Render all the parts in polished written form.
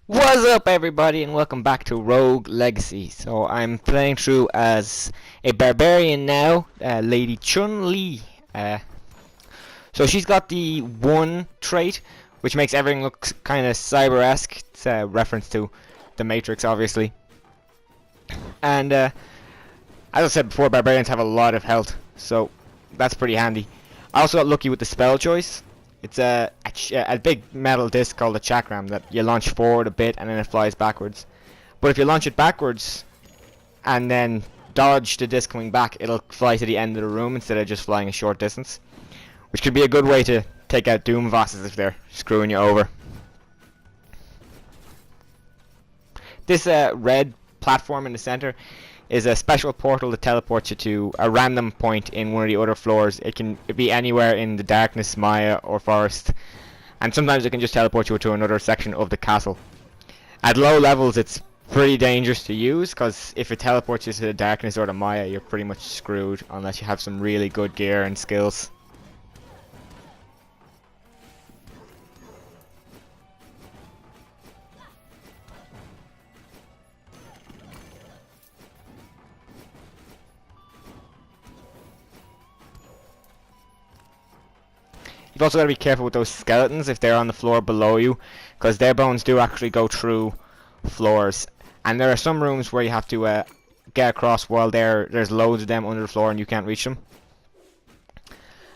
What's up, everybody, and welcome back to Rogue Legacy. So I'm playing through as a barbarian now, Lady Chun Li. So she's got the one trait, which makes everything look kind of cyber-esque. It's a reference to the Matrix, obviously. And as I said before, barbarians have a lot of health, so that's pretty handy. I also got lucky with the spell choice. It's a big metal disc called a chakram that you launch forward a bit and then it flies backwards. But if you launch it backwards and then dodge the disc coming back, it'll fly to the end of the room instead of just flying a short distance, which could be a good way to take out Doom bosses if they're screwing you over. This red platform in the center is a special portal that teleports you to a random point in one of the other floors. It can be anywhere in the darkness, Maya, or forest, and sometimes it can just teleport you to another section of the castle. At low levels it's pretty dangerous to use, because if it teleports you to the darkness or the Maya, you're pretty much screwed unless you have some really good gear and skills. You've also got to be careful with those skeletons if they're on the floor below you, because their bones do actually go through floors. And there are some rooms where you have to get across while there's loads of them under the floor and you can't reach them.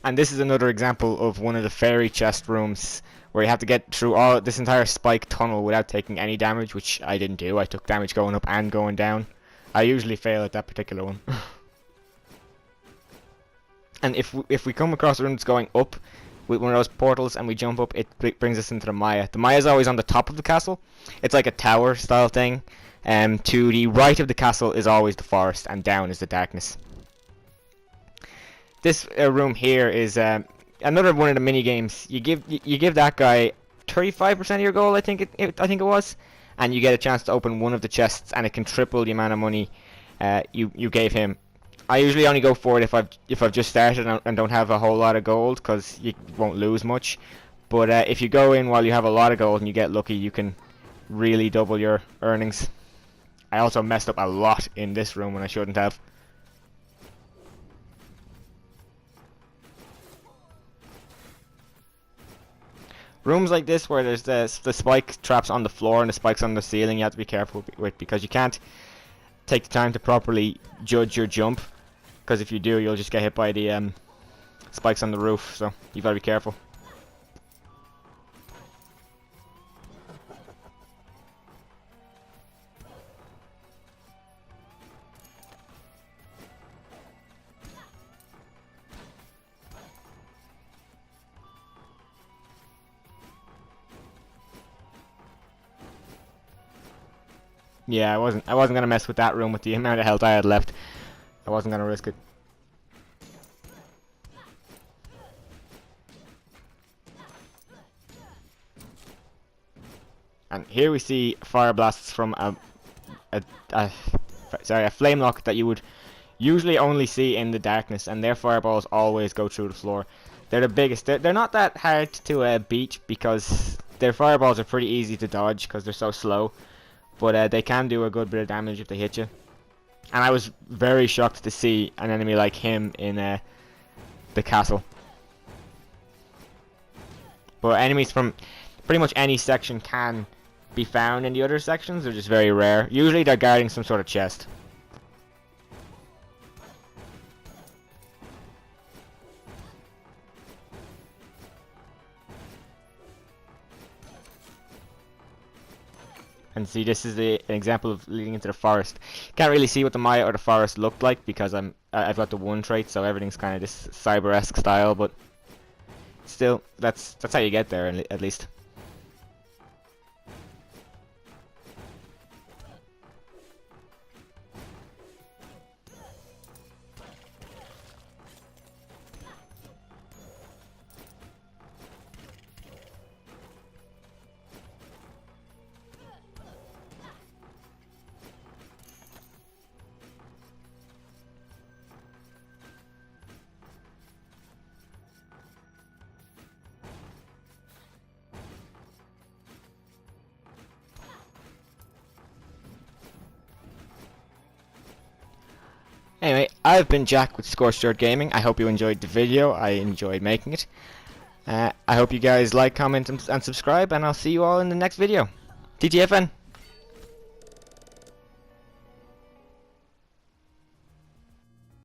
And this is another example of one of the fairy chest rooms where you have to get through all this entire spike tunnel without taking any damage, which I didn't do. I took damage going up and going down. I usually fail at that particular one. And if we come across a room that's going up with one of those portals and we jump up, it brings us into the Maya. The Maya is always on the top of the castle. It's like a tower style thing. To the right of the castle is always the forest, and down is the darkness. This room here is another one of the mini games. You give that guy 35% of your gold, I think it was, and you get a chance to open one of the chests, and it can triple the amount of money you gave him. I usually only go for it if I've just started and don't have a whole lot of gold, because you won't lose much. But if you go in while you have a lot of gold and you get lucky, you can really double your earnings. I also messed up a lot in this room when I shouldn't have. Rooms like this where there's the spike traps on the floor and the spikes on the ceiling, you have to be careful with, because you can't take the time to properly judge your jump. Because if you do, you'll just get hit by the spikes on the roof, so you've got to be careful. Yeah, I wasn't gonna mess with that room with the amount of health I had left. I wasn't gonna risk it. And here we see fire blasts from a flame lock that you would usually only see in the darkness, and their fireballs always go through the floor. They're the biggest. They're not that hard to beat, because their fireballs are pretty easy to dodge because they're so slow. But they can do a good bit of damage if they hit you. And I was very shocked to see an enemy like him in the castle. But enemies from pretty much any section can be found in the other sections. They're just very rare. Usually they're guarding some sort of chest. And see, this is an example of leading into the forest. Can't really see what the Maya or the forest looked like because I've got the one trait, so everything's kind of this cyber-esque style. But still, that's how you get there, at least. I've been Jack with Scorched Gaming. I hope you enjoyed the video. I enjoyed making it. I hope you guys like, comment, and subscribe, and I'll see you all in the next video. TTFN.